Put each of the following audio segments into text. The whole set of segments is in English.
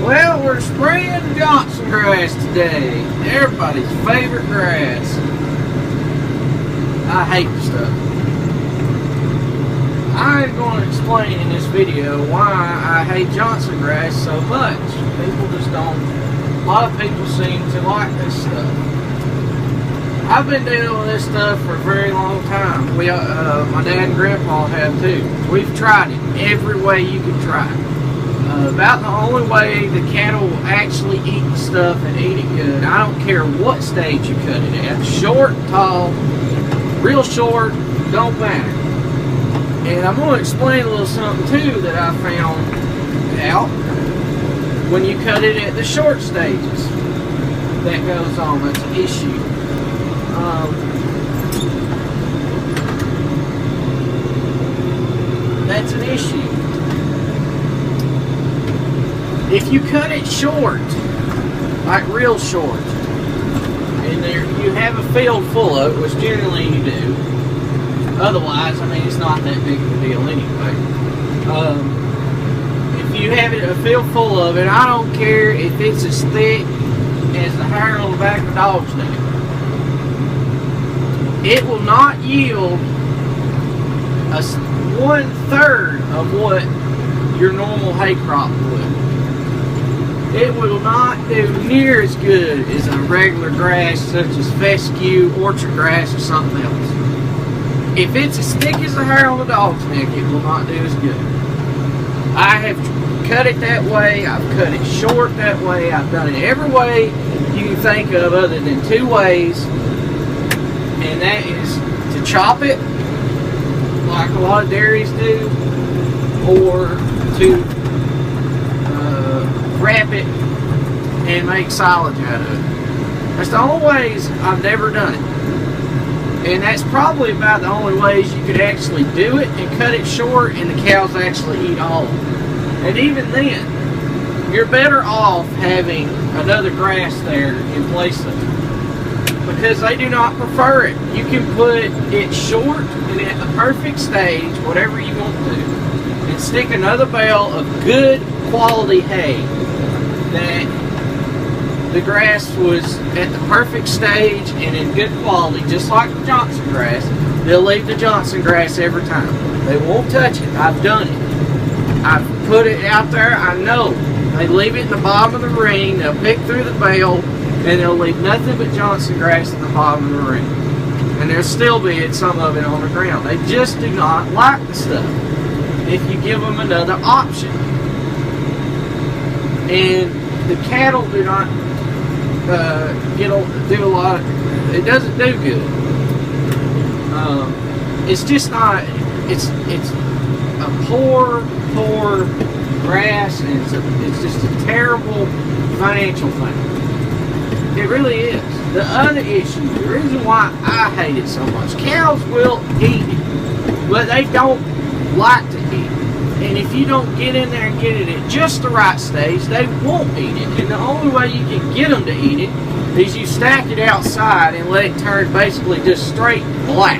Well, we're spraying Johnson grass today. Everybody's favorite grass. I hate the stuff. I'm going to explain in this video why I hate Johnson grass so much. People just don't. A lot of people seem to like this stuff. I've been dealing with this stuff for a very long time. My dad and grandpa have too. We've tried it every way you can try it. About the only way the cattle will actually eat the stuff and eat it good. I don't care what stage you cut it at. Short, tall, real short, don't matter. And I'm going to explain a little something too that I found out when you cut it at the short stages. That goes on. That's an issue. That's an issue. If you cut it short, like real short, and you have a field full of it, which generally you do. Otherwise, I mean, it's not that big of a deal anyway. If you have a field full of it, I don't care if it's as thick as the hair on the back of a dog's neck. It will not yield 1/3 of what your normal hay crop would. It will not do near as good as a regular grass such as fescue, orchard grass, or something else. If it's as thick as the hair on the dog's neck, it will not do as good. I have cut it that way. I've cut it short that way. I've done it every way you can think of other than two ways. And that is to chop it, like a lot of dairies do, or to wrap it and make silage out of it. That's the only ways I've never done it. And that's probably about the only ways you could actually do it and cut it short and the cows actually eat all of it. And even then, you're better off having another grass there in place of it, because they do not prefer it. You can put it short and at the perfect stage, whatever you want to, and stick another bale of good quality hay that the grass was at the perfect stage and in good quality, just like the Johnson grass. They'll leave the Johnson grass every time. They won't touch it. I've done it. I've put it out there. I know. They leave it in the bottom of the ring. They'll pick through the bale and they'll leave nothing but Johnson grass in the bottom of the ring. And there'll still be some of it on the ground. They just do not like the stuff if you give them another option. And the cattle do not do a lot of, it doesn't do good. It's just not, it's a poor grass, and it's just a terrible financial thing. It really is. The other issue, the reason why I hate it so much, cows will eat it, but they don't like to eat it. And if you don't get in there and get it at just the right stage, they won't eat it. And the only way you can get them to eat it is you stack it outside and let it turn basically just straight black.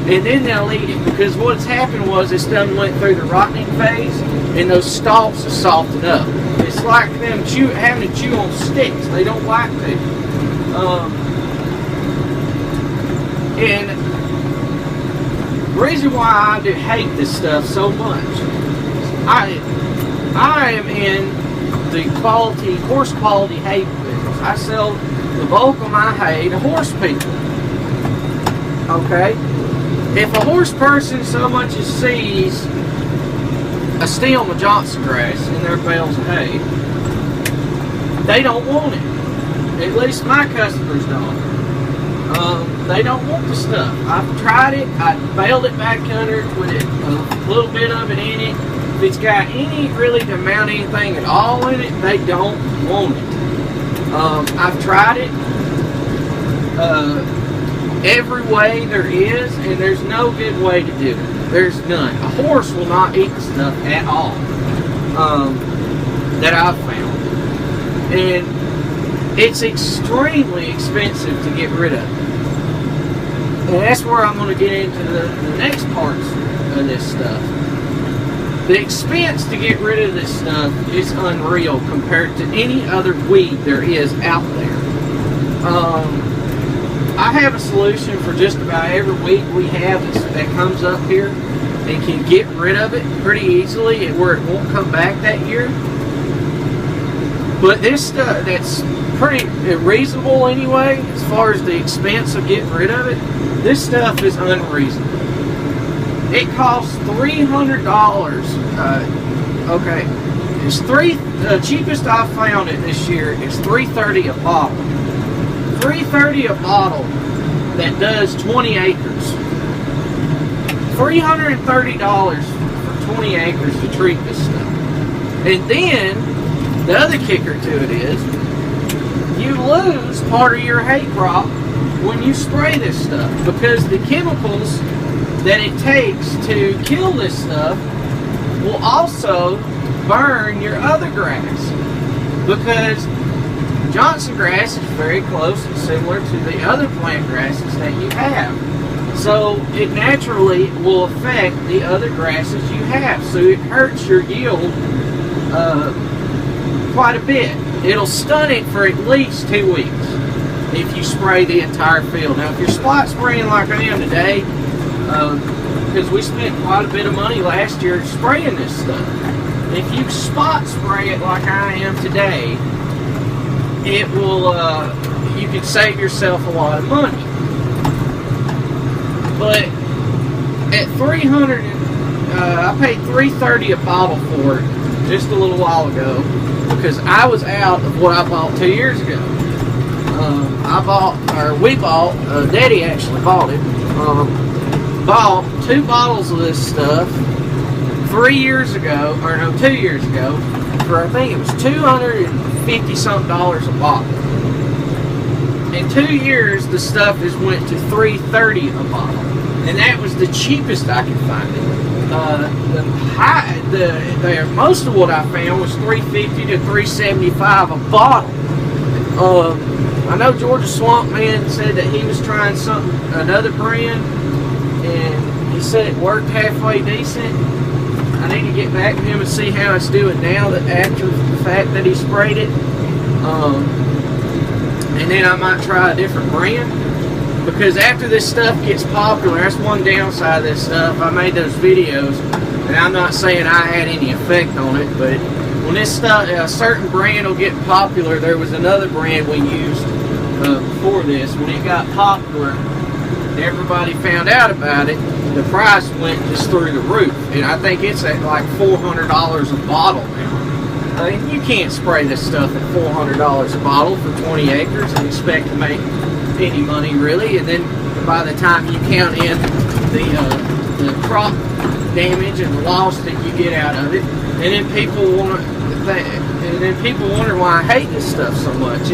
And then they'll eat it, because what's happened was this done went through the rotting phase and those stalks are softened up. It's like them having to chew on sticks. They don't like to. And the reason why I do hate this stuff so much, I am in the horse quality hay business. I sell the bulk of my hay to horse people. Okay? If a horse person so much as sees a stem of Johnson grass in their bales of hay, they don't want it. At least my customers don't. They don't want the stuff. I've tried it. I baled it back under with a little bit of it in it. If it's got any really to mount anything at all in it, they don't want it. I've tried it every way there is, and there's no good way to do it. There's none. A horse will not eat the stuff at all that I've found. And it's extremely expensive to get rid of. And that's where I'm going to get into the next parts of this stuff. The expense to get rid of this stuff is unreal compared to any other weed there is out there. I have a solution for just about every weed we have that comes up here and can get rid of it pretty easily where it won't come back that year. But this stuff, that's pretty reasonable anyway, as far as the expense of getting rid of it. This stuff is unreasonable. It costs $300. Okay, it's the cheapest I've found it this year is $3.30 a bottle. $3.30 a bottle that does 20 acres. $330 for 20 acres to treat this stuff. And then the other kicker to it is you lose part of your hay crop when you spray this stuff, because the chemicals that it takes to kill this stuff will also burn your other grass, because Johnson grass is very close and similar to the other plant grasses that you have. So it naturally will affect the other grasses you have. So it hurts your yield quite a bit. It'll stun it for at least 2 weeks if you spray the entire field. Now if you're spot spraying like I am today, because we spent quite a bit of money last year spraying this stuff. If you spot spray it like I am today, it will, you can save yourself a lot of money. But at I paid $3.30 a bottle for it just a little while ago, because I was out of what I bought 2 years ago. We bought, Daddy actually bought it, bought 2 bottles of this stuff 2 years ago, for I think it was $250 something a bottle. In 2 years, the stuff has went to $3.30 a bottle, and that was the cheapest I could find it. Most of what I found was $3.50 to $3.75 a bottle. I know Georgia Swamp Man said that he was trying another brand, and he said it worked halfway decent. I need to get back to him and see how it's doing now that after the fact that he sprayed it. And then I might try a different brand, because after this stuff gets popular, that's one downside of this stuff. I made those videos, and I'm not saying I had any effect on it, but when this stuff, a certain brand will get popular. There was another brand we used before this. When it got popular, everybody found out about it, the price went just through the roof, and I think it's at like $400 a bottle now. I mean, you can't spray this stuff at $400 a bottle for 20 acres and expect to make any money really. And then by the time you count in the crop damage and the loss that you get out of it, and then people wonder why I hate this stuff so much.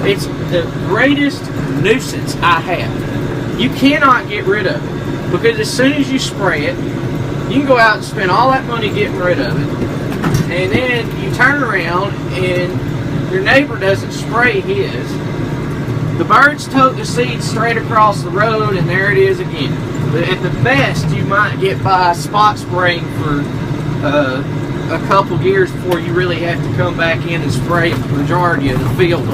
It's the greatest nuisance I have. You cannot get rid of it, because as soon as you spray it, you can go out and spend all that money getting rid of it, and then you turn around and your neighbor doesn't spray his. The birds tote the seeds straight across the road, and there it is again. But at the best, you might get by spot spraying for a couple years before you really have to come back in and spray the majority of the field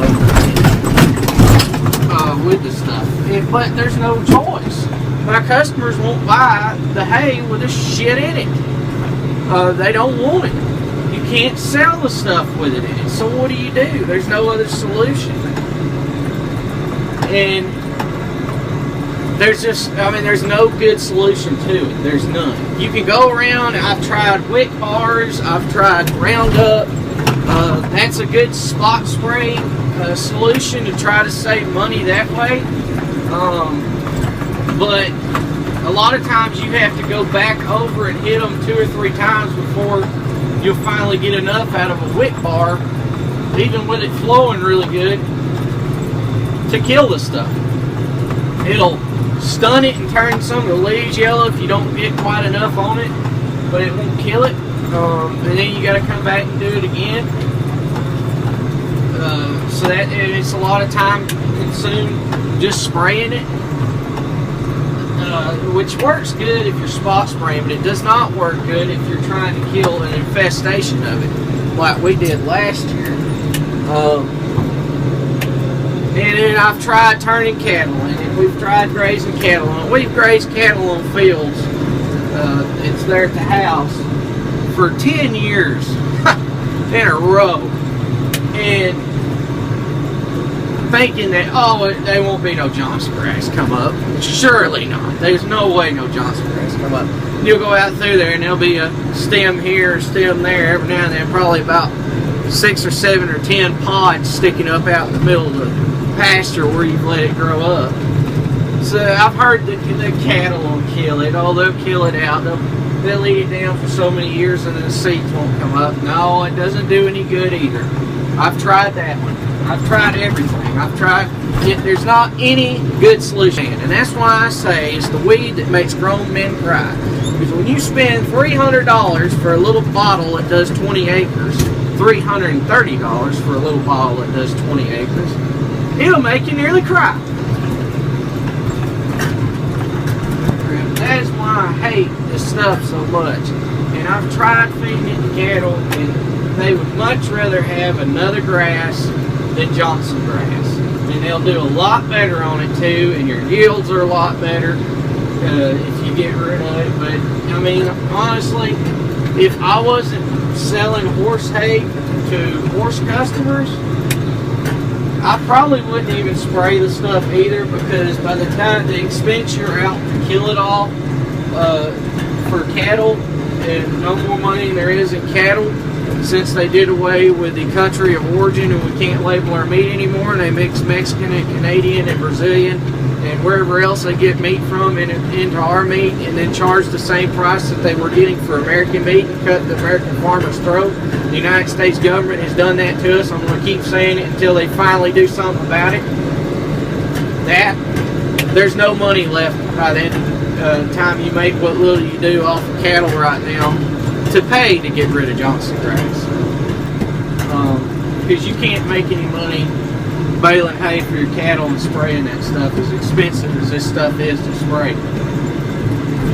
with the stuff. But there's no choice. My customers won't buy the hay with the shit in it. They don't want it. You can't sell the stuff with it in it. So what do? There's no other solution. And there's no good solution to it. There's none. You can go around. I've tried wick bars. I've tried Roundup. That's a good spot spray solution to try to save money that way. But a lot of times you have to go back over and hit them 2 or 3 times before you'll finally get enough out of a wick bar, even with it flowing really good, to kill the stuff. It'll stun it and turn some of the leaves yellow if you don't get quite enough on it, but it won't kill it. And then you got to come back and do it again. So that it's a lot of time consumed just spraying it. which works good if you're spot spraying, but it does not work good if you're trying to kill an infestation of it, like we did last year. And then I've tried turning cattle, and we've tried grazing cattle, and we've grazed cattle on fields. It's there at the house for 10 years in a row, and thinking that, oh, there won't be no Johnson grass come up. Surely not. There's no way no Johnson grass come up. You'll go out through there and there'll be a stem here, a stem there, every now and then, probably about 6 or 7 or 10 pods sticking up out in the middle of the pasture where you've let it grow up. So I've heard that the cattle will kill it. Oh, they'll kill it out. They'll eat it down for so many years and then the seeds won't come up. No, it doesn't do any good either. I've tried that one. I've tried everything. I've tried it. There's not any good solution. And that's why I say it's the weed that makes grown men cry. Because when you spend $300 for a little bottle that does 20 acres, $330 for a little bottle that does 20 acres, it'll make you nearly cry. That's why I hate this stuff so much. And I've tried feeding it to cattle, and they would much rather have another grass than Johnson grass. And they'll do a lot better on it too, and your yields are a lot better if you get rid of it. But I mean, honestly, if I wasn't selling horse hay to horse customers, I probably wouldn't even spray the stuff either, because by the time the expense you're out to kill it all for cattle, and no more money than there is in cattle, since they did away with the country of origin and we can't label our meat anymore, and they mix Mexican and Canadian and Brazilian and wherever else they get meat from into our meat, and then charge the same price that they were getting for American meat and cut the American farmer's throat. The United States government has done that to us. I'm going to keep saying it until they finally do something about it. There's no money left by the time you make what little you do off of cattle right now to pay to get rid of Johnson grass. Because you can't make any money baling hay for your cattle and spraying that stuff as expensive as this stuff is to spray.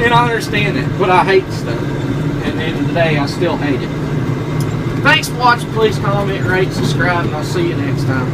And I understand that, but I hate stuff. And at the end of the day, I still hate it. Thanks for watching. Please comment, rate, subscribe, and I'll see you next time.